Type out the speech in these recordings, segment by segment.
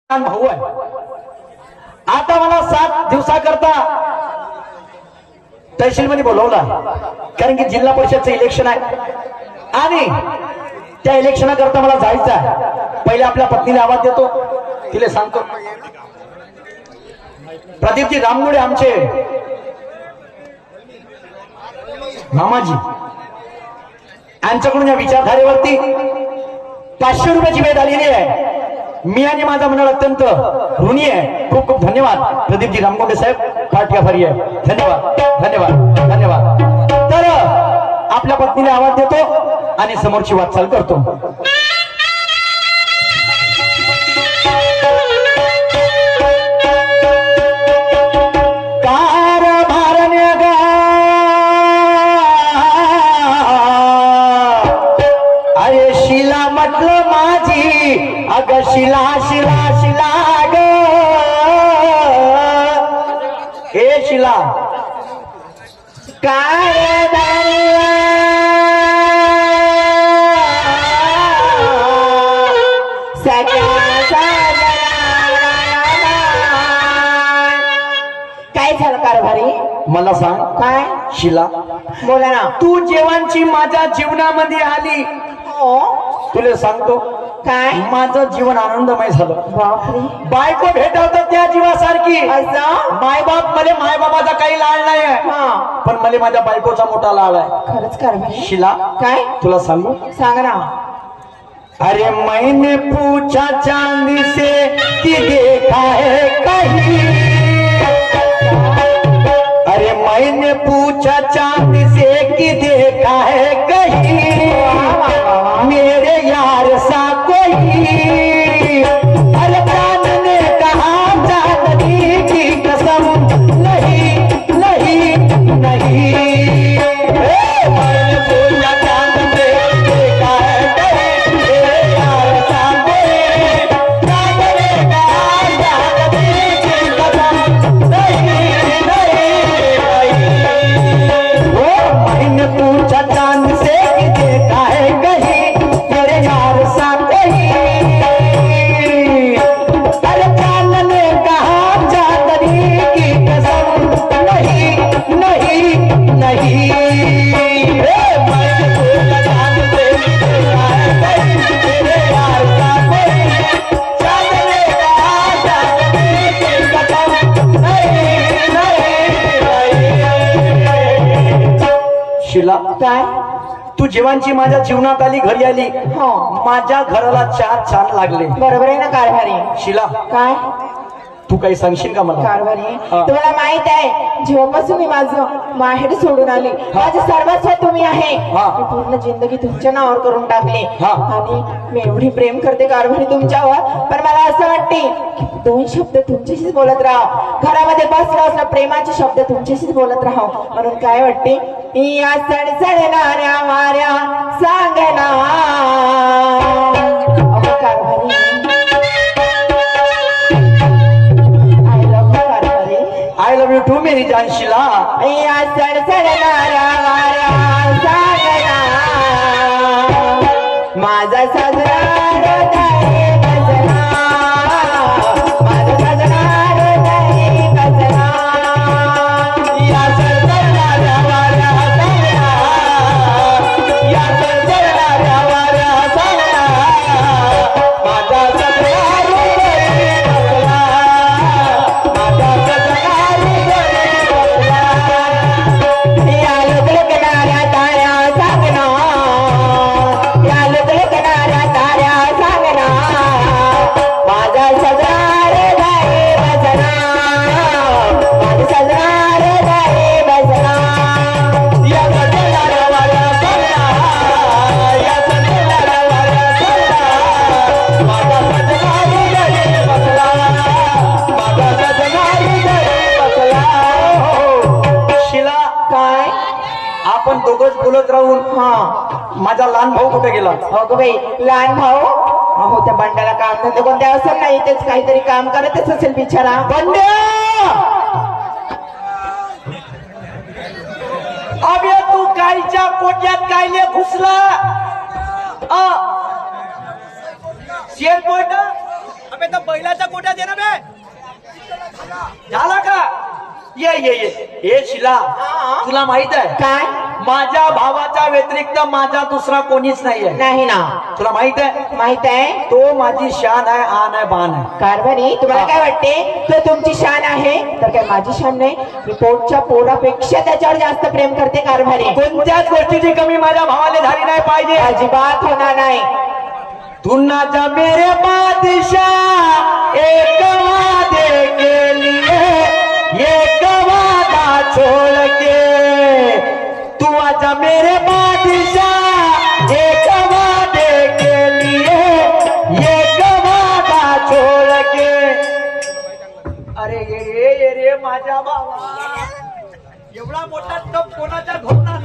भाऊ आहे. आता मला 7 दिवसाकरता तहसील मध्ये बोलवला, कारण की जिल्हा परिषदचं इलेक्शन आहे आणि त्या इलेक्शना करता मला जायचं आहे. पहिले आपल्या पत्नीला आवाज देतो, तिला सांगतो. प्रदीपजी रामगुडे आमचे मामाजी, यांच्याकडून या विचारधारेवरती 500 रुपयाची भेट आलेली आहे. मी आणि माझा मंडळ अत्यंत ऋणी आहे. खूप खूप धन्यवाद प्रदीपजी रामगुंडे साहेब, फार आभारी आहे. धन्यवाद धन्यवाद धन्यवाद. तर आपल्या पत्नीला आवाज देतो आणि समोरची वाटचाल करतो. अग शिला शिला शिला ग, हे शिला काय काय झालं कारभारी? मला सांग. काय शिला, बोला ना. तू जेव्हाची माझ्या जीवनामध्ये आली, हो तुला सांगतो काय माझं जीवन आनंदमय झालं. बापरे, बायको भेटवतात त्या जीवासारखी. असं मायबाप मले मायबाबाचा काही लाड नाही आहे, हा पण मले माझ्या बायकोचा मोठा लाड आहे. खरंच कारभारी? शिला, काय तुला सांगू? सांग ना. अरे मैंने पूछा चांदी से कि देखा है कहीं, अरे मैंने पूछा चांदी से कि देखा है कहीं, मेरे यार सा कोई. अरे प्राण ने कहा चांदनी की कसम, नहीं नहीं नहीं. मैंने पूछा चांद से देखा है कहीं, मेरे यार सा कोई. प्राण ने कहा चांदनी की कसम, नहीं नहीं नहीं. मैंने पूछा चांद से कि देखा है कहीं, मेरे यार सा कोई. अरे चांद ने कहा चांदनी की कसम, नहीं नहीं नहीं. मैंने पूछा चांद से कि देखा है कहीं, मेरे यार सा कोई. चांद ने कहा चांदनी की कसम, नहीं नहीं. शिला, काय तू जेव्हाची माझ्या जीवनात आली, घरी आली, हो माझ्या घराला 4 चांद लागले. बरोबर आहे ना कारभारी? शिला, काय तू काही सांगशील का मला? कारभारी हा. तुम्हाला माहित आहे, जेव्हापासून मी माझं माहेर सोडून आली, माझं सर्वस्व तुम्ही आहे. हा. मी पूर्ण जिंदगी तुमच्या नावावर करून टाकली हा. आणि मी एवढी प्रेम करते कारभारी तुमच्यावर, पण मला असं वाटते की 2 शब्द तुमच्याशीच बोलत राहावं. घरामध्ये बसलं असलं प्रेमाचे शब्द तुमच्याशीच बोलत राहावं. म्हणून काय वाटते, या सणसणणाऱ्या वाऱ्या सांगना. अहो कारभारी, आय लव्ह यू टू मेरी जान. शिला, या सणसणणाऱ्या वाऱ्या सांगना. माझा साजरा हृदय बसला, माझा साजरा हृदय बसला. या सणसणणाऱ्या वाऱ्या सांगना, या सणसणणाऱ्या वाऱ्या सांगना. माझा सगळा हृदय बसला, माझा सगळा हृदय बसला. या लुकलुकणाऱ्या ताऱ्या सांगना, या लुकलुकणाऱ्या ताऱ्या सांगना. माझा साजरा हृदय बसला, माझा साजरा हृदय बसला. या सणसणणाऱ्या वाऱ्या सांगना, या सणसणणाऱ्या वाऱ्या सांगना. माझा सगळा हृदय बसला, माझा सगळा हृदय बसला. शिला, काय आपण दोघंच बोलत राहून हा माझा लहान भाऊ कुठे गेला? अगं बाई, लहान भाऊ? अहो त्या बंडाला काम धंदे कोणते असेल नाही, तेच काहीतरी काम करतच असेल बिचारा. बंड्या, अबे तू कायच्या कोट्यात कायले घुसला? शेर पोट अबे तर बैलाच्या कोट्यात ये ना बे. झाला का? ये ये ये हे शिला, हा. तुला माहित आहे काय? माझ्या भावाच्या व्यतिरिक्त माझा दुसरा कोणीच नाहीये. नाही ना. तुला माहित आहे माहित आहे. तो माझी शान आहे, आन आहे, बाण आहे. कारभारी तुम्हाला काय वाटते तो तुमची शान आहे तर काय माझी शान नाही. मी पोटच्या पोरापेक्षा त्याच्यावर जास्त प्रेम करते कारभारी. कोणत्याच गोष्टीची कमी माझ्या भावाला झाली नाही पाहिजे. अजिबात होणार नाही. तू ना जा मेरे बादशाह एक वादे के लिए, एक वादा छोड़ के. तू आजा मेरे बादशाह एक वादे के लिए, एक वादा छोड़ के. अरे ये रे माझ्या भावा, एवढा मोठा टप कोणाच्या घोटणार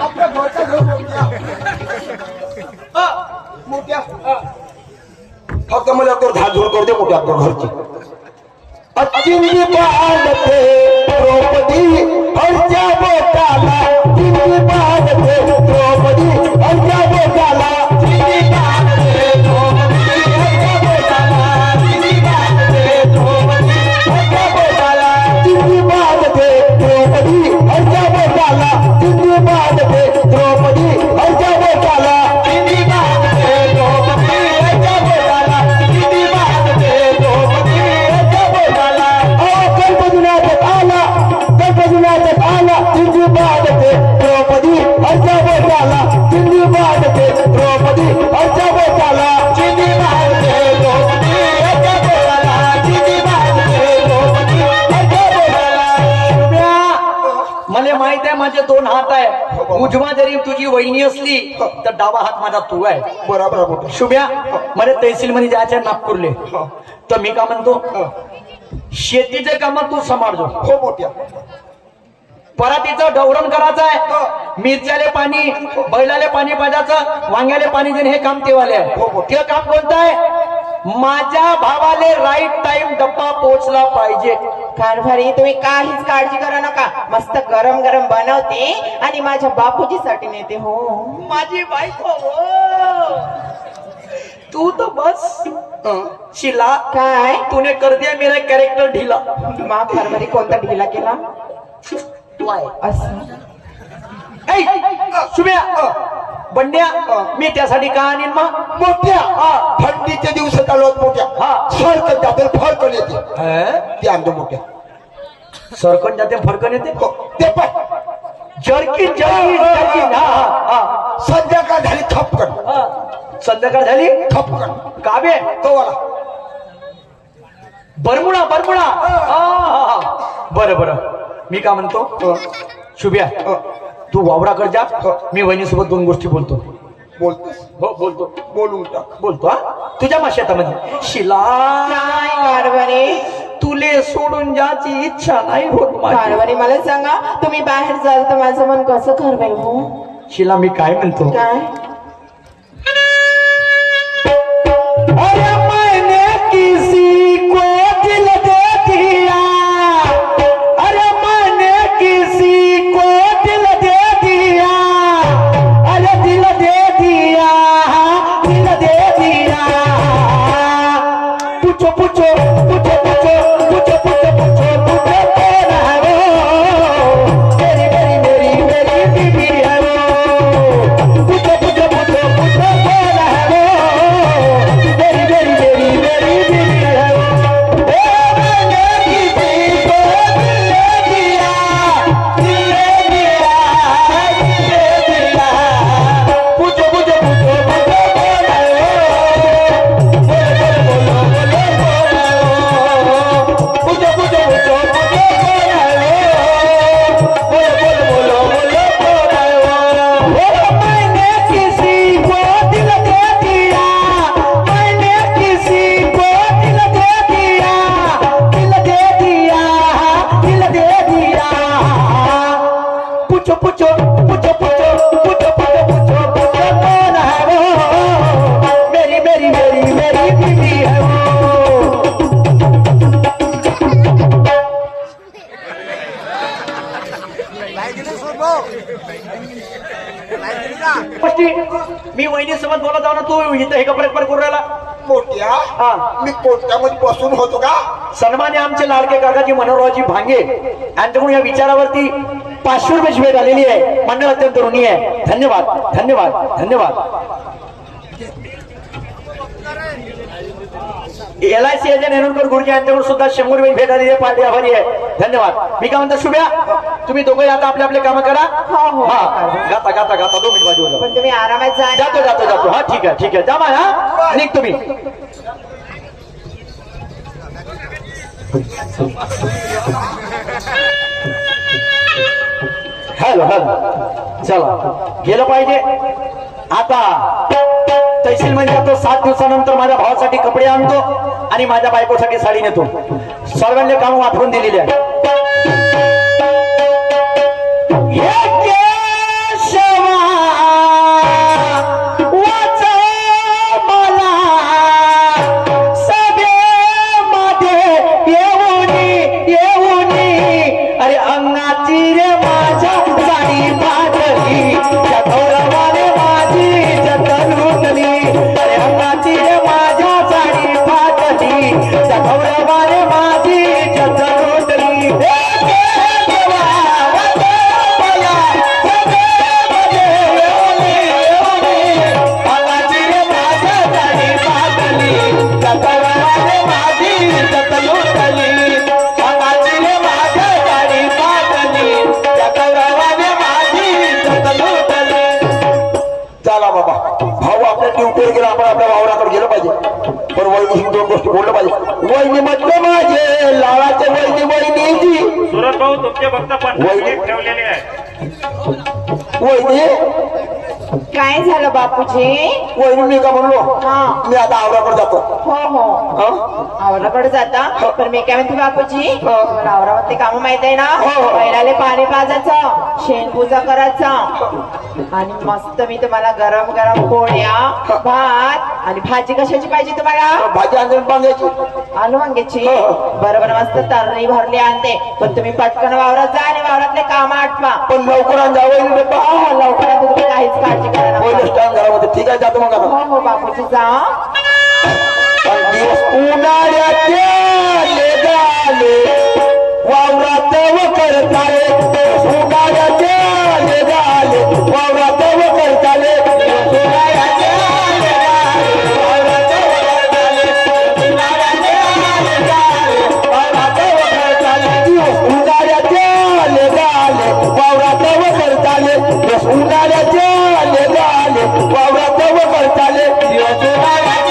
आपल्या घोटा मोठ्या फक्त मला तर झाडझूड करते मोठ्या आपल्या घरची. अचिंदी बाळते द्रौपदी हरच्या बोटाला, चिंदी बाळते द्रौपदी हरच्या बोटाला, चिंदी बाळते द्रौपदी हरच्या बोटाला, चिंदी बाळते द्रौपदी हरच्या बोटाला, चिंदी बाळते द्रौपदी हरच्या बोटाला, चिंदी बाळते द्रौपदी हरच्या बोटाला, चिंदी बाळते द्रौपदी हरच्या बोटाला, चिंदी बाळते द्रौपदी हरच्या बोटाला. गणपतीनाथच आला, गणपतीनाथच आला, चिंदी बाळते द्रौपदी हरच्या बोटाला, चिंदी बाळते द्रौपदी हरच्या बोटाला, चिंदी बाळते द्रौपदी हरच्या बोटाला, चिंदी बाळते द्रौपदी हरच्या बोटाला. मला माहित आहे माझे दोन हात आहे. उजवा जरी तुझी वहिनी असली तर डावा हात माझा तू आहे. बरोबर मोठ्या. शुभ्या, मला तहसील मध्ये जायचं आहे नागपूरले. तर मी का म्हणतो शेतीचे काम तू सांभाळतो. हो मोठ्या. परातीचं डवरण करायचं आहे, मिरच्याले पाणी, बैलाले पाणी पाजायचं, वांग्याले पाणी देणे, हे काम तेवाले आहे. ते काम कोणतं आहे? माझ्या भावाले राईट टाइम डब्बा पोहोचला पाहिजे. कारभारी तुम्ही काहीच काळजी करू नका. मस्त गरम गरम बनवते आणि माझ्या बापूजीसाठी नेते. हो माझी बायको हो. तू तर बस शिला, काय तूने कर दिया मेरा कॅरेक्टर ढीला. मा कारभारी कोणता ढिला केला तू आहे असं? ऐ, शुभ्या, बंड्या, मी त्यासाठी का आणीन मग? मोठ्या थंडीचे दिवस चालू आहेत मोठ्या. फरक जाते फरक येते ते आमच्या मोठ्या. सरकन जाते फरकन येते. ते पण जर्किन जर्किन. संध्याकाळ झाली थपकन, संध्याकाळ झाली थपकन काबे तो वाला बरमुडा बरमुडा. बरं बरं, मी का म्हणतो शुभ्या, तू वावराकडे जा, मी वहिनीसोबत दोन गोष्टी बोलतो. बोलतोस? हो बोलतो बोलून टाक. बोलतो तुझ्या मा शेतामध्ये. शिला, काय कारभारी? तुले सोडून जायची इच्छा नाही होत माझी. कारभारी मला सांगा, तुम्ही बाहेर जाल तर माझं मन कसं करवेल? हो शिला, मी काय म्हणतो, काय? अरे मैंने किसी को दिल दे दिया, अरे मैंने किसी को दिल दे दिया, अरे दिल दे दिया, दिल दे दिया. पूछो पूछो पूछो पूछो पूछो पूछो पूछो पूछो कौन है वो, मेरी मेरी मेरी मेरी बीवी है वो. पूछो पूछो पूछो पूछो कौन है वो, मेरी मेरी मेरी मेरी बीवी है वो. मैंने किसी को दिल दे दिया, दिल दे दिया, दिल दे दिया. पूछो पूछो पूछो पूछो कौन है वो, बोलो बोलो बोलो बोलो कौन है वो. पूछो पूछो पूछो पूछो कौन है वो, बोलो बोलो बोलो कौन है वो. मैंने किसी को दिल दे दिया, मैंने किसी को दिल दे दिया, दिल दे दिया, दिल दे दिया. पूछो पूछो पूछो पूछो पूछो पूछो पूछो पूछो कौन है वो, मेरी मेरी मेरी मेरी बीवी है वो. गोष्टी मी वहिनी सोबत बोलत जाऊ ना, तू इथं हे कपडे करून राहिला. पोट्या हा. मी पोट्यामध्ये बसून होतो का? सन्मान्य आमचे लाडके काकाजी मनोहररावजी भांगे यांच्याकडून या विचारावरती 500 रुपयाची भेट आलेली आहे. मंडळ अत्यंत ऋणी आहे. धन्यवाद धन्यवाद धन्यवाद. LIC एजंट नेनुरकर गुरुजी यांच्याकडून सुद्धा 100 रुपये भेट आलेली आहे. पार्टी आभारी आहे. धन्यवाद. मी काय म्हणतो शुभ्या, तुम्ही दोघे आता आपले आपले काम करा. हो. हा गाता गाता गाता 2 मिनिट बाजूला पण तुम्ही आरामात जा ना. जातो जातो जातो. हा ठीक आहे ठीक आहे. जा माय. हा निघ तुम्ही. हॅलो हॅलो चला गेलं पाहिजे. आता तहसील म्हणजे तो 7 दिवसानंतर माझ्या भावासाठी कपडे आणतो आणि माझ्या बायकोसाठी साडी नेतो. सर्वांनी काम वापरून दिलेले आहे. अरे अंगाची रे माझ्या साडी फाटली, त्या गौरवाने माझी जतन लुटली. अरे अंगाची रे माझ्या साडी फाटली, त्या गौरवाने माझी जतन लुटली. अंगाची रे माझ्या साडी फाटली, त्या गौरवाने माझी जतन लुटली. अंगाची रे माझ्या साडी फाटली, त्या गौरवाने माझी जतन लुटली. चला बाबा, भाऊ आपल्या ड्युटीवर गेला, आपण आपल्या भावनाकडे गेलं पाहिजे. पण वहिनी 2 गोष्टी बोललं पाहिजे. वहिनी म्हटलं माझे लावाचे वहिनीची सुरत भाऊ तुमचे फक्त वहिनी. ठेवलेले आहे. वहिनी काय झालं बापूजी? वहिनी मी का म्हणलो, हा. मी आता आवराकडे जातो. हो हा? आवराकडे जाता. पण मी काय म्हणते बापूजी, तुम्हाला आवरामध्ये काम माहित आहे ना? हो. बैलाले पाणी पाजायचं, शेणपूजा करायचा आणि मस्त मी तुम्हाला गरम गरम पोळ्या, भात आणि भाजी कशाची पाहिजे तुम्हाला? भाजी आणून बांधायची. आलू वांग्याची. हो. बरोबर मस्त तर्री भरली आणते. पण तुम्ही पटकन वावरात जा आणि वावरातले काम आटवा. पण लवकर आण जा वहिनी डब्बा. हो, लवकरात तुम्ही काहीच काळजी करा पहिलं नका. स्टँड घरामध्ये. ठीक आहे जातो मग आता. हो बापूजी जा. पण दिवस उन्हाळ्याचे निघाले, वावरात व करताले. उन्हाळ्याचे निघाले, वावरात व करताले. उन्हाळ्याचे निघाले, वावरात व करताले. उन्हाळ्याचे निघाले, वावरात व करताले. दिवस उन्हाळ्याचे निघाले, वावरात व करताले. दिवस उन्हाळ्याचे निघाले, वावरात व करताले. दिवस उन्हाळ्याचे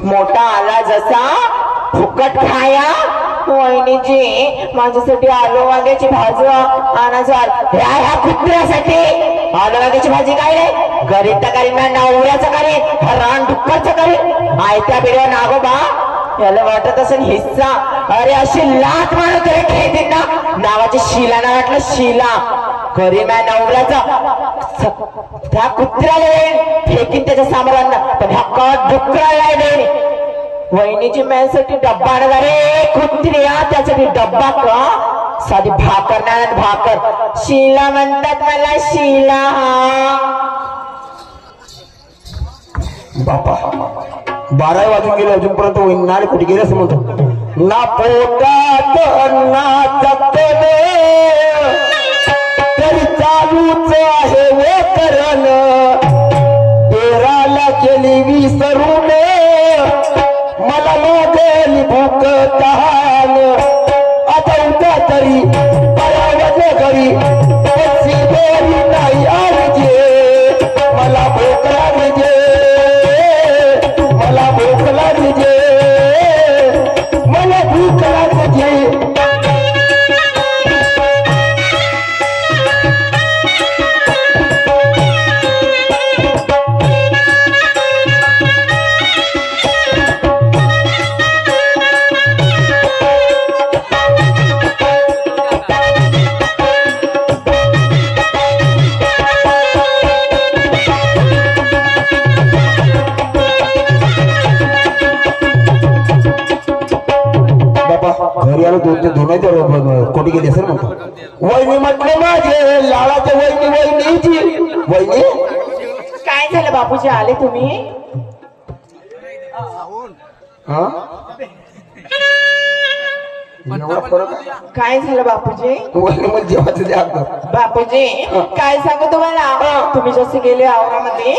मोठा आला जसा फुकट खाया. वहिनीजी माझ्यासाठी आलू वांग्याची भाजी आणा जाल. ह्या कुत्र्यासाठी आलू वांग्याची भाजी काय रे? घरी तर करीन ना, नवऱ्याचं करीन, रान डुक्करचं करीन. आयत्या बिडवा नागोबा याला वाटत असेल हिस्सा. अरे अशी लाट मारत रे खेळतील ना, नावाची शिला ना वाटलं शिला. घरी मॅ नवऱ्याचा त्या कुत्र्याला येईल फेकीन त्याच्या सामरांना, पण ह्या कट डुकराला देईन. वहिनीची मॅनसाठी डब्बा आणला रे कुत्र्या, त्यासाठी डब्बा का? साधी भाकर ना भाकर. शिला म्हणतात मला, शिला. बापा 12 वाजून गेले, अजूनपर्यंत वहिनी कुठे गेले असं म्हणतो. ना पोटात अन्नाचा तरी चालूच आहे व करण. तेराला केली विसरून मला लागेल भूक तहान. आता उद्या तरी पळावले घरी, पैसे देरी नाही आलीजे. मला भूक लागलीजे, मला भूक लागलीजे, मला भूक लागलीजे. भांडी गेली असेल म्हणतो. वहिनी म्हटले माझे लाडाचे वहिनी वहिनीची वहिनी. काय झालं बापूजी आले तुम्ही? हा एवढा फरक आहे? काय झालं बापूजी? वहिनी म्हणजे जेवायचं द्या अगं. बापूजी काय सांगू तुम्हाला, तुम्ही जसे गेले आवरामध्ये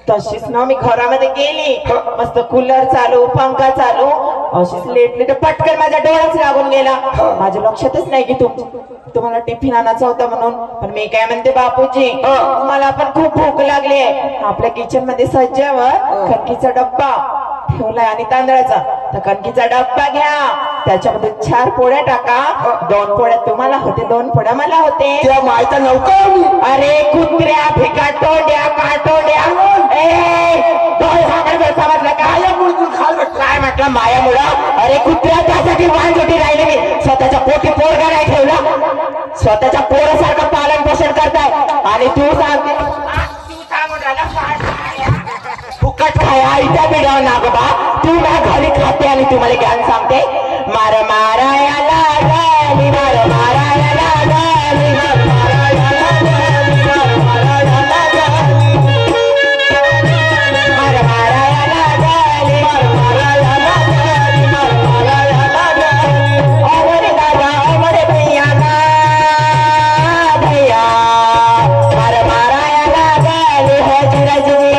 तशीच ना मी घरामध्ये गेली. मस्त कूलर चालू, पंखा चालू, अशीच लेट पटकन माझ्या डोळ्याच लागून गेला. माझ्या लक्षातच नाही की तुम्हाला टिफिन आणायचा होता म्हणून. पण मी काय म्हणते बापूजी, मला पण खूप भूक लागली आहे. आपल्या किचन मध्ये सज्जावर कणकीचा डब्बा ठेवलाय आणि तांदळाचा. तर कणकीचा डब्बा घ्या, त्याच्यामध्ये 4 पोळ्या टाका. 2 पोळ्या तुम्हाला होते, 2 पोळ्या मला होते. त्या मायचा नौका मी. अरे कुत्र्या भिकाटोंड्या काटोंड्या, समजलं काय? काय म्हटलं मायामुळं? अरे कुत्र्या, त्यासाठी वांजोटी राहिले मी. स्वतःच्या पोटी पोरगा नाही ठेवला, स्वतःच्या पोरासारखं पालन पोषण करताय आणि तू सांगते फुकट खाय आईच्या बिड्यावर ना गबा. तू ना घरी खाते आणि तुम्हाला ज्ञान सांगते. मार मारायला गाली, मार मारायला गाली, मार मारायला गाली, मार मारायला गाली, मार मारायला गाली, मार मारायला गाली, मार मारायला गाली. अमरे दादा, अमरे भैया गा भैया, मार मारायला गाली हजरजनी.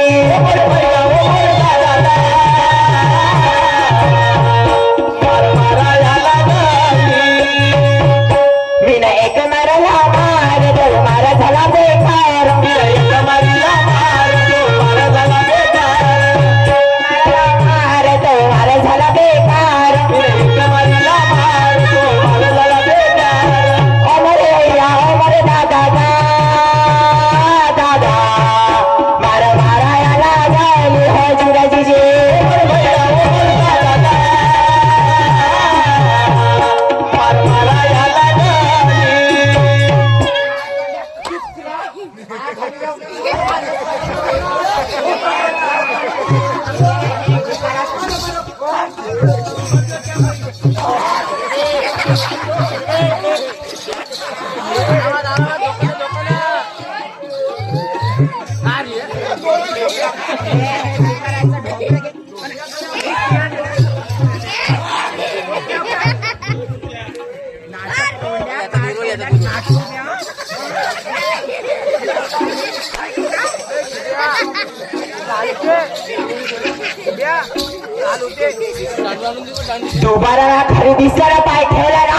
दुबारा खरेदीसला पाय ठेवला ना,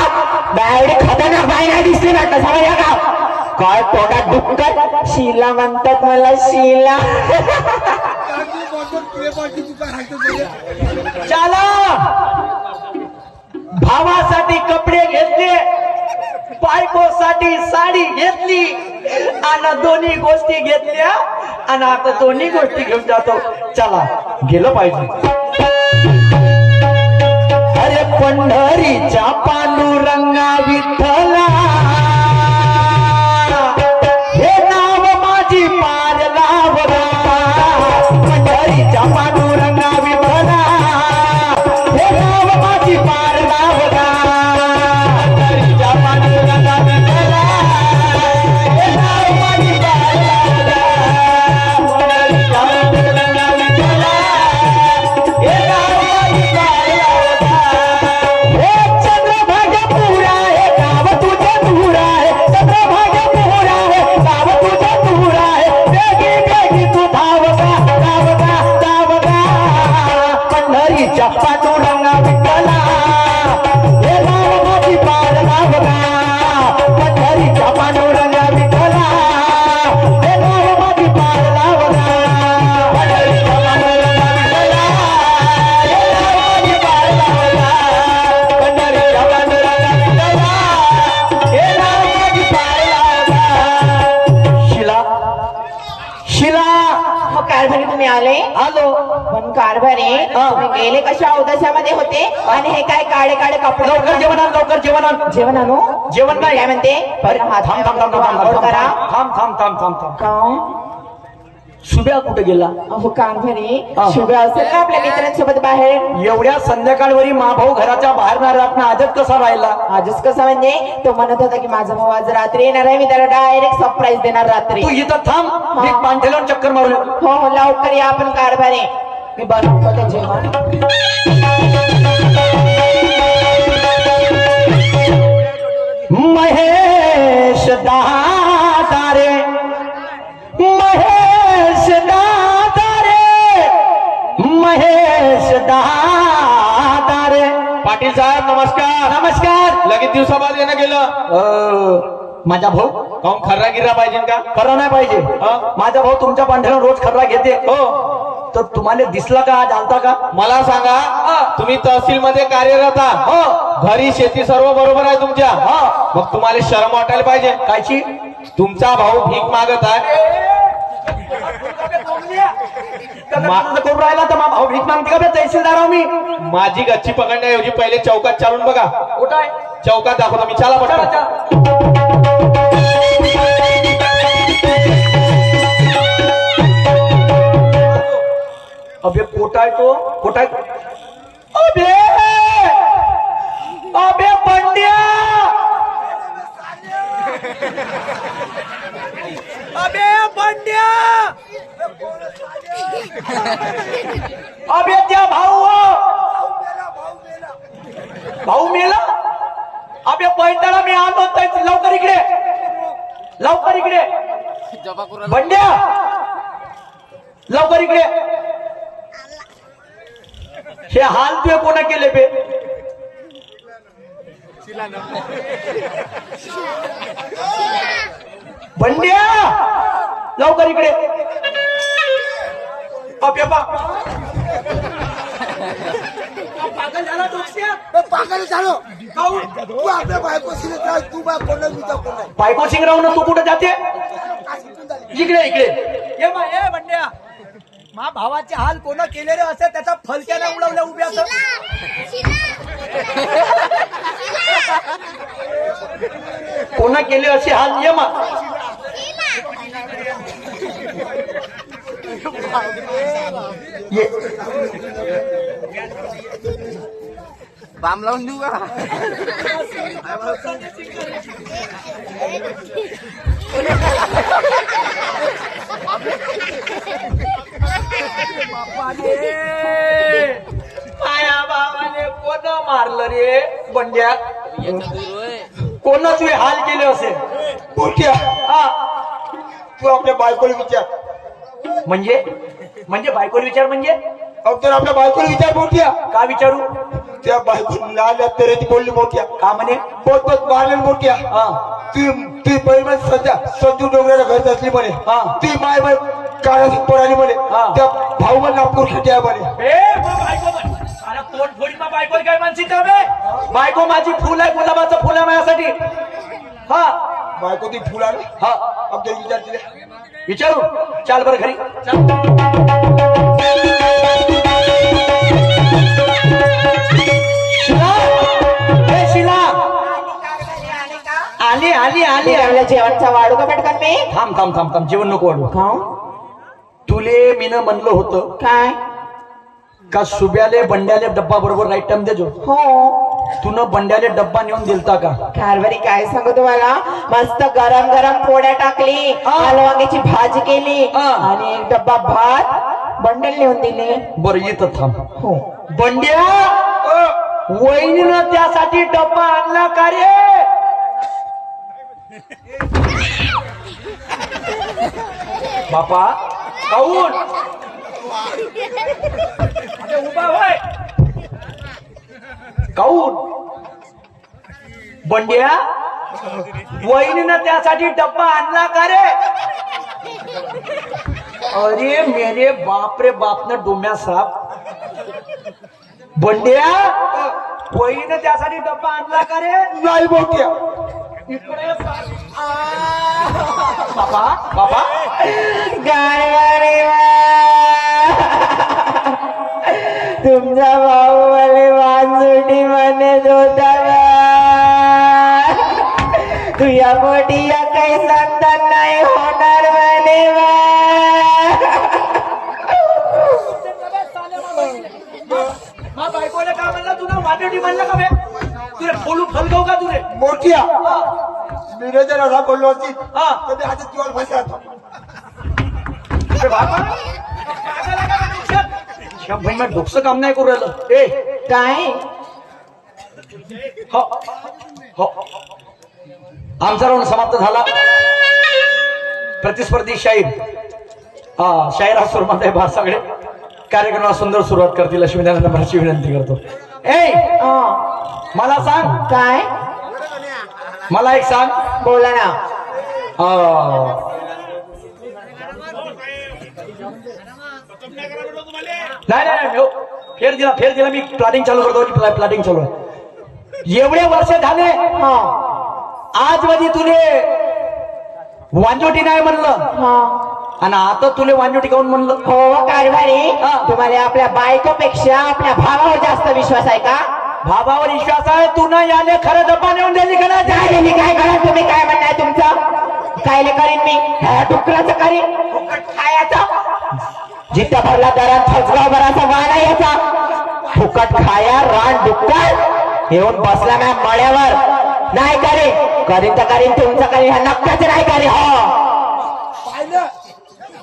एवढी खतरनाक बाई नाही दिसली म्हटलं. समजलं का? काय तोंडात डुक्कर शिला म्हणतात मला, शिला. चला, भावासाठी कपडे घेतले, बायकोसाठी साडी घेतली आणि दोन्ही गोष्टी घेतल्या आणि आता दोन्ही गोष्टी घेऊन जातो. चला, गेलं पाहिजे. अरे पंढरीच्या पांडुरंगा विठ्ठला, हे नाव माझी पार लावला. पंढरीच्या पांडुरंगा विठ्ठला, हे नाव माझी पार लावला. पंढरीच्या पांडुरंगा विठ्ठला, हे नाव माझी पार लावला. पंढरीच्या पांडुरंगा विठ्ठला, हे नाव माझी पार लावला. हे चंद्रभागा पुरा, हे गाव तुझं दूर आहे. चंद्रभागा पुरा, हे गाव तुझं दूर आहे. बेगी बेगी तू धावगा, धावगा, धावगा. पंढरीच्या पांडुरंगा विठ्ठला, हे नाव माझी पार लावगा. पंढरीच्या पांडुरंगा विठ्ठला, हे नाव माझी पार लावगा. पंढरीच्या पांडुरंगा विठ्ठला, हे नाव माझी पार लावगा. पंढरीच्या पांडुरंगा विठ्ठला, हे नाव माझी पार लावगा. शिला, शिला. हो कारभारी तुम्ही आले? आलो. पण कारभारी तुम्ही गेले कशा अवदशामध्ये होते आणि हे काय काळे काळे कपडे? लवकर जेवण आण, लवकर जेवण आण. जेवण आणू? जेवण नाही. काय म्हणते? थांब थांब थांब थांब थांब थांब करा. थांब थांब थांब थांब थांब. का? शुभ्या कुठे गेला? अहो कारभारी हा. शुभ असेल ना आपल्या मित्रांसोबत बाहेर. एवढ्या संध्याकाळवरी भाऊ घराच्या बाहेर ना राहत आजच कसा राहिला? आजच कसं म्हणजे तो म्हणत होता की माझा भाऊ आज रात्री येणार आहे, मी त्याला डायरेक्ट सरप्राईज देणार रात्री. तू इथं थांब, मी पांठेल्यावर चक्कर मारून येतो. हो हो लवकर या आपण कारभारी. मी बनवतो ते जेवण. महेश दादा रे, महेश दादा रे, महेश दादा रे. पाटील साहेब नमस्कार. नमस्कार. लगेच दिवसाबाद येणं गेलं. माझा भाऊ काऊन खर्रा गिर्रा पाहिजे का? खरं नाही पाहिजे. हा? माझा भाऊ तुमच्या पांढऱ्यावर रोज खर्रा घेते. हो. तर तुम्हाला दिसला का आज आलता का? मला सांगा, तुम्ही तहसील मध्ये कार्यरत आहात. हो. घरी शेती सर्व बरोबर आहे तुमच्या. हा. मग तुम्हाला शरम वाटायला पाहिजे. कायची? तुमचा भाऊ भीक मागत आहे. करून राहिला तर भाऊ भीक मागते का? तहसीलदार आहो मी. माझी गच्ची पकडण्याऐवजी पहिले चौकात चालून बघा. कुठं आहे? चौकात दाखवतो मी. चला चला, पटकन. चला. अबे पोटा आहे तो, पोटा आहे. अबे अबे बंड्या, अबे बंड्या, अबे त्या भाऊ, भाऊ मेला. अबे पैताळा मी आलो होतो. लवकर इकडे, लवकर इकडे. बंड्या लवकर इकडे. हे हाल तुझे कोणा केले बे? बंड्या लवकर इकडे. अबे बा पागल झाला डोक्यात. पागल झालो. तू आपल्या बायको शिरत तू बा कोण मी तर कोण बायको सिंग राहून तू कुठे जाते? इकडे इकडे ये मा ए बंड्या, मा भावाचे हाल कोण केले रे असे त्याचा फलक्याने उडवल्या उभ्या कोणा केले असे हाल? ये मा ये. बाम लावून देऊ का? माया भावाने कोण मारलं रे बंड्या? कोण तुझे हाल केले असे? मोठ्या, हा तू आपल्या बायकोला विचार. म्हणजे म्हणजे बायकोला विचार म्हणजे? अहो तर आपल्या बायकोला विचार मोठ्या. का विचारू? त्या बायको लाल तर ती बोलली मोठ्या. का म्हणे? बहुत बहुत मारले मोठ्या. हा ती बहीण सध्या संजू डोंगराला घरच असली म्हणे. हा. ती माय बाय काळाची पडाली म्हणे. हा. त्या भाऊ मला नागपूर खेटे आहे म्हणे. बायको काय मानसी का बे? बायको माझी फुल आहे, गुलाबाचं फुल आहे माझ्यासाठी. हा बायको ती फुला हा आपल्याला विचार तिला. विचारू. चाल बरं घरी. शिला, ए शिला, आली आली आली. आपल्या जेवणचा वाढू का पटकन मी? थांब थांब थांब थांब, जेवण नको वाढू. खाऊ तुले मीनं म्हणलं होतं काय? का शुभ्याले बंड्याले डब्बा बरोबर राईट टाइम देजो. हो तुनं बंड्याले डब्बा नेऊन दिलता का? कारभारी काय सांगू तुम्हाला, मस्त गरम गरम पोळ्या टाकली, हा. वांग्याची भाजी केली हा. आणि एक डब्बा भात बंडल नेऊन दिले. बरं येतं थांब. हो बंड्या, वहिनीनं त्यासाठी डब्बा आणला का रे? बापा काऊन उभा होय? काऊन बंड्या, वहिनीनं त्यासाठी डब्बा आणला का रे? अरे मेरे बाप रे बाप न डोम्या साप. बंड्या, वहिनीनं त्यासाठी डब्बा आणला का रे? नाही मोठ्या. इकडे बाबा बाबा कारभारी तुमचा भाऊ मला वांजुटी म्हणत होता तुझ्या मोठी या काही संतान नाही होणार म्हणे बायकोने का म्हणलं तुला वाटेटी म्हणलं का बे तुला फोडू फलगव का तुले मोठ्या निरंजन असा बोललो होती हा. तर मी हातात जीवाला फाशी राहतो अरे बाबा पागाला का म्हणून भाई मग डोकसं काम नाही करू राहिलं ए काय हो हो आमचा राऊंड समाप्त झाला प्रतिस्पर्धी शाहीर शाहीर हा सुरुवात आहे बा सगळे कार्यक्रमाला सुंदर सुरुवात करतील अशी विनंती विनंती करतो ए मला सांग काय मला एक सांग बोला ना नाही नाही नाही, फेर दिला मी प्लॅटिंग चालू करतो प्लॅटिंग चालू आहे एवढे वर्ष झाले हा आज मध्ये तुले वांजोटी नाही म्हणलं हा आणि आता तुले वांजोटी काऊन म्हणलं हो कारभारी हा. तुम्हाला आपल्या बायकोपेक्षा आपल्या भावावर जास्त विश्वास आहे का भावावर विश्वास आहे तू ना याने खरं डब्बा नेऊन द्यायची का नाही? काय मी काय करा तुम्ही काय म्हणताय तुमचं काय करीन मी डुकराचं करीन फुकट खायचं जिथं भरला दरात फसगाव भराचा वाणा याचा फुकट खाया रान डुक्कर येऊन बसला नाही मळ्यावर नाही करीन तर करीन तुमचं करीन हा नक्कीच नाही करीन हो पाहिलं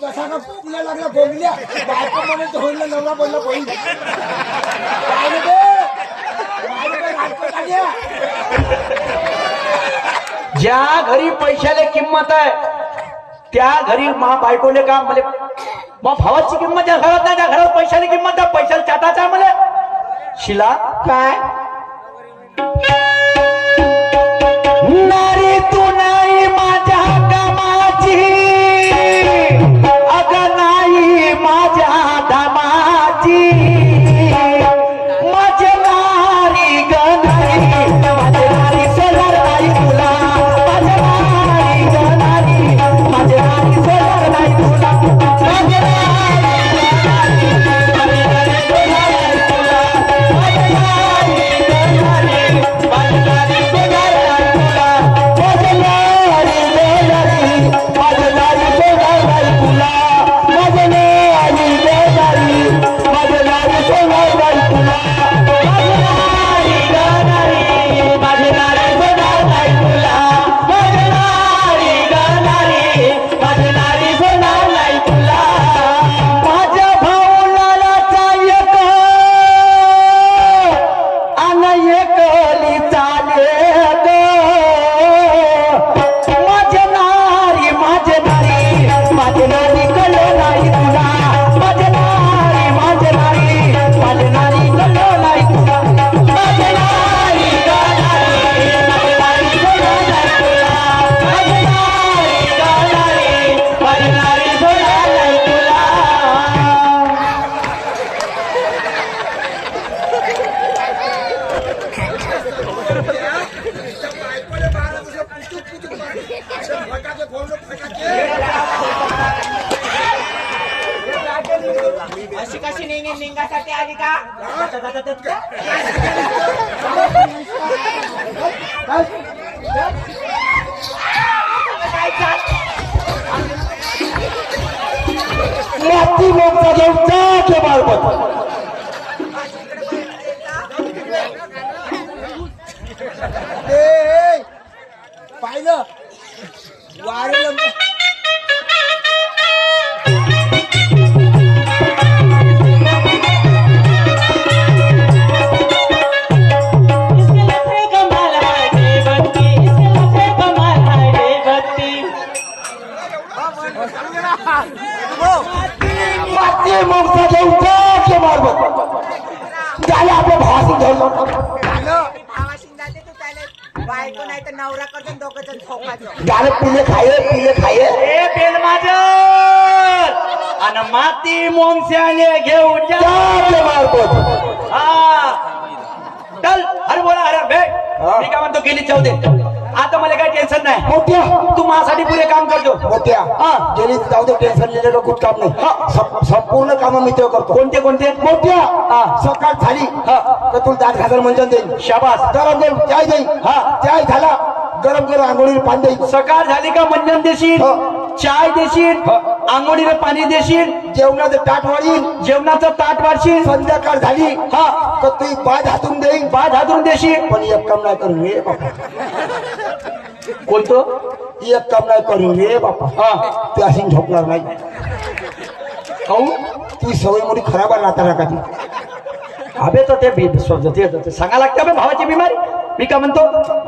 कसा का तुला लागला बोगल्या बायको म्हणून होईल नवरा बोलला होईल पाहिलं ते पाहिलं ते नाटकं काढल्या. ज्या घरी पैशाला किंमत आहे त्या घरी मा बायकोले का म्हणजे मग भावाची किंमत ज्या घरात नाही त्या घरात पैशाला किंमत आहे पैशाला चाटाचा आहे मला शिला काय नारी तू नाही माझ्या कामाची अग नाही माझ्या दामाची माझ्या नारी ग नाही माझ्या नारी सोडणार नाही तुला माझ्या नारी ग नाही माझ्या नारी सोडणार नाही तुला माझ्या नारी ग नाही माझ्या नारी सोडणार नाही तुला माझ्या नारी ग नाही माझ्या नारी सोडणार नाही तुला माझ्या नारी ग नाही माझ्या नारी सोडणार नाही तुला माझ्या नारी ग नाही माझ्या नारी सोडणार नाही तुला माझ्या नारी ग नाही माझ्या नारी सोडणार नाही तुला माझ्या नारी ग नाही माझ्या नारी सोडणार नाही तुला माझ्या भाऊलाचा एक आणि एकली चाले ग माझ्या नारी माझ्या नारी कळलो नाही तुला माझ्या नारी माझ्या नारी कळलो नाही तुला माझ्या नारी ग नारी माझ्या नारी कळलो नाही तुला माझ्या नारी ग नारी माझ्या नारी कळलो नाही तुला बायकोले मारत असं पुचूक पुचूक मारत. असं फटाके फोडलं फटाके. अशी कशी निघासाठी आली का माती मोठा जाऊन चाके मारपत पाहिलं वारेलं इसके लफड़े कमाल है देवती इसके लफड़े कमाल है देवती माती मोठा जाऊन चाके मारपत झालं आपल्या भावाशी धरलं बायको नाही तर नवरा करतो दोघं जण झोपायचं गाणं पिले खाये ए पेन माझं आणि माती मोंगस्याने घेऊ चाके मारपत हा चल अरे बोला अरे बे मी काय म्हणतो गेली जाऊ दे आता मला काही टेन्शन नाही मोठ्या तू माझ्यासाठी पुरे काम करतो मोठ्या हा. गेली जाऊ दे टेन्शन लिहिलेलं खूप काम नाही संपूर्ण काम मी ते करतो कोणते कोणते मोठ्या हा. सकाळ झाली हा. तर तुला दात घासायला मंजन देईन शाबास गरम गरम चाय देईन हा. चाय झाला गरम गरम आंघोळीला पाणी देईन सकाळ झाली का मंजन देशील हो. चाय देशील आंघोळीला पाणी देशील, जेवणाचं ताट वाढील, जेवणाचं ताट वाढशील, संध्याकाळ झाली हा तर तू बाज हातून देईन, बाज हातून देशील. पण एक काम नाही करून रे बापा, कोणतं? एक काम नाही करून रे बापा. हा तू अशी झोपणार नाही. खाऊ ती सवय मोठी खराब आहे नाता का ती. अबे तर ते सांगा लागते अबे भावाची बिमारी. मी काय म्हणतो,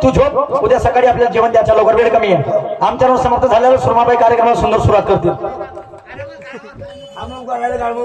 तू झोप, उद्या सकाळी आपल्याला जेवण द्यायचं, लवकर वेळ कमी आहे. आमच्यावर समाप्त झाल्यावर सुरमाबाई कार्यक्रमाला सुंदर सुरुवात करतील. आम्ही करायला काढू.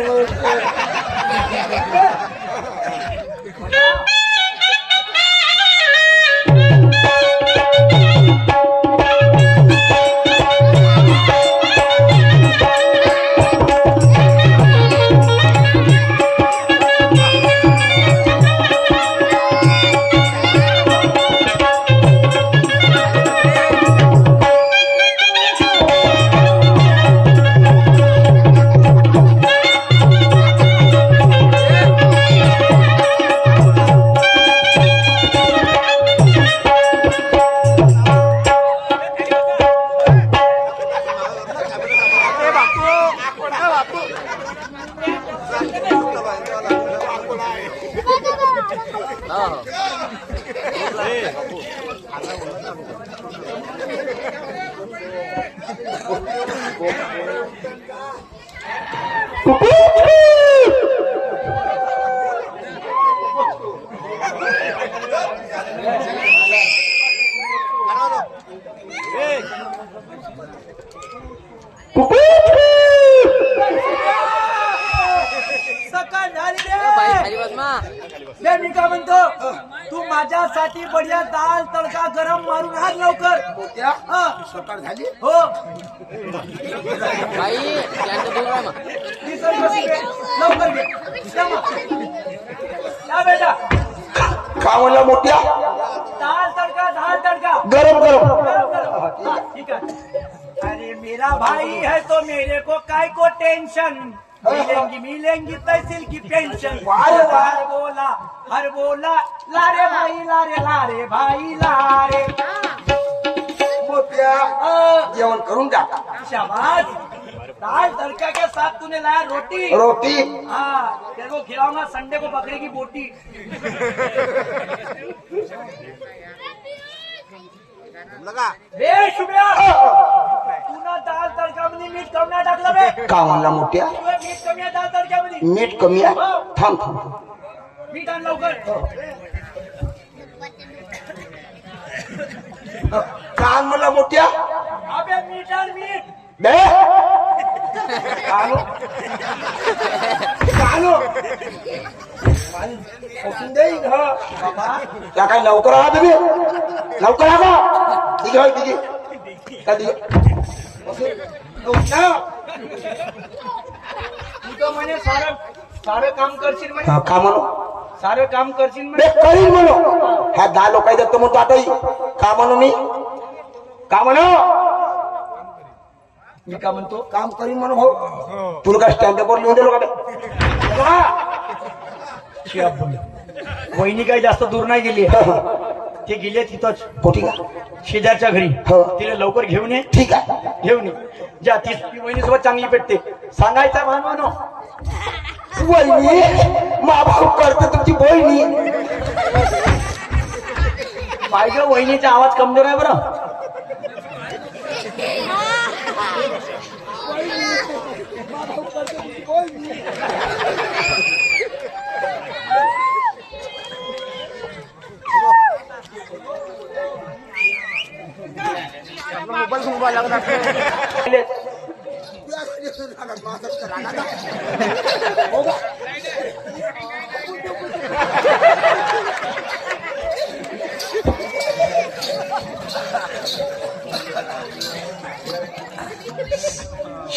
सकाळ झाली रे. मी काय म्हणतो, तू माझ्यासाठी बढिया दाल तडका गरम मारून आण लवकर. हा. सकाळ झाली हो लवकर घे. या बेटा, का म्हणला मोठ्या, दाल तडका गरम गरम. गरम गरम. हाँ, ठीक है. अरे मेरा भाई है तो मेरे को काय को टेंशन, मिलेंगी तहसील की पेंशन. हर बोला लारे भाई लारे. मोठ्या जेवण करून टाका. शाबाश. दाल तड़का के साथ तूने लाया रोटी. रोटी हाँ, तेरे को खिलाऊंगा संडे को बकरे की बोटी. बे शुभ्या, तूने दाल तड़का मध्ये मीठ कमी नाही टाकलं बे. का म्हणला मोठ्या, तुला मीठ कमी आहे दाल तडक्यामध्ये. मीठ कमी आहे. थांब थांब. मीठ आण लवकर. का म्हणला मोठ्या, अबे मीठ आण मीठ. बे कानो कानो ओसून देईन. हा त्या काय लवकर आहा तुम्ही, लवकर आहा का. ठीक आहे ठीक आहे. का ठीक आहे. तू तर म्हणे सारं काम करशील म्हणे. का म्हणू, सारं काम करशील म्हणे. बे करीन म्हणू. ह्या 10 लोकांनी देतो म्हणतो आताही. का म्हणू मी, का म्हणू, मी का म्हणतो, काम करीन म्हणू. हो तुला काय स्टँडअपवर लिहून दिलो का. वहिनी काही जास्त दूर नाही गेली. ते गेले तिथंच कोठी का, शेजारच्या घरी. हो. तिला लवकर घेऊन ये. ठीक आहे. घेऊन ये. ज्या ती वहिनी सोबत चांगली पेटते. सांगायचं भानवानो. वहिनी मा भाऊ करते तुमची बहिणी. पाहिजे वहिनीचा आवाज कमजोर आहे बरं.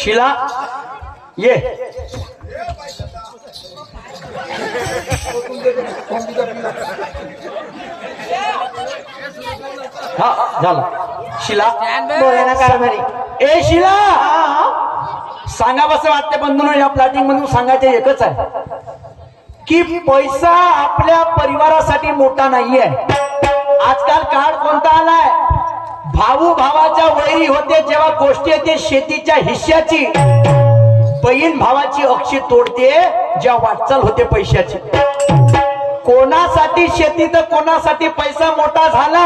शिला ये. हा झालं. शिला बोला ना कारभारी. ए शिला, सांगा कसं वाटते बंधूंनो, या प्लॅटिंग मधून सांगायचं एकच आहे की पैसा आपल्या परिवारासाठी मोठा नाहीये. आजकाल काळ कोणता आलाय, भाऊ भावाच्या वैरी होते जेव्हा गोष्टी येते शेतीच्या हिश्श्याची, बहीण भावाची अक्षी तोडते जेव्हा वाटचाल होते पैशाची. कोणासाठी शेती तर कोणासाठी पैसा मोठा झाला,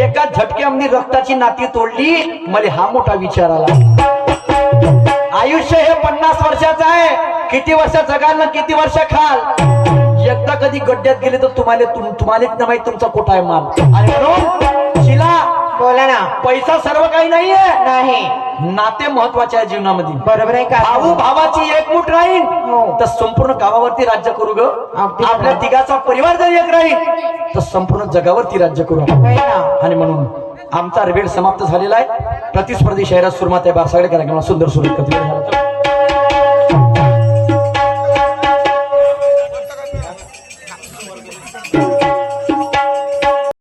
एका झटक्यामध्ये रक्ताची नाती तोडली. मला हा मोठा विचार आला. आयुष्य हे 50 वर्षाचं आहे. किती वर्ष जगाल ना किती वर्ष खाल. एकदा कधी गड्ड्यात गेले तर तुम्हाला न माहित तुमचा कुठं आहे माल. आणि म्हणून शिला बोला ना. पैसा सर्व काही नाहीये. नाही. नाते महत्वाचे आहे जीवनामध्ये. बरोबर आहे का? भाऊ भावाची एकमूठ राहील हो. तर संपूर्ण गावावरती राज्य करू ग. अगदी आपल्या बरोबर. तिघाचा परिवार जर एक राहील तर संपूर्ण जगावरती राज्य करू आपण. होय ना. आणि म्हणून आमचा वेळ समाप्त झालेला आहे. प्रतिस्पर्धी शहरात सुरमात आहे बारसागडे कार्यक्रमाला सुंदर सुरू करते.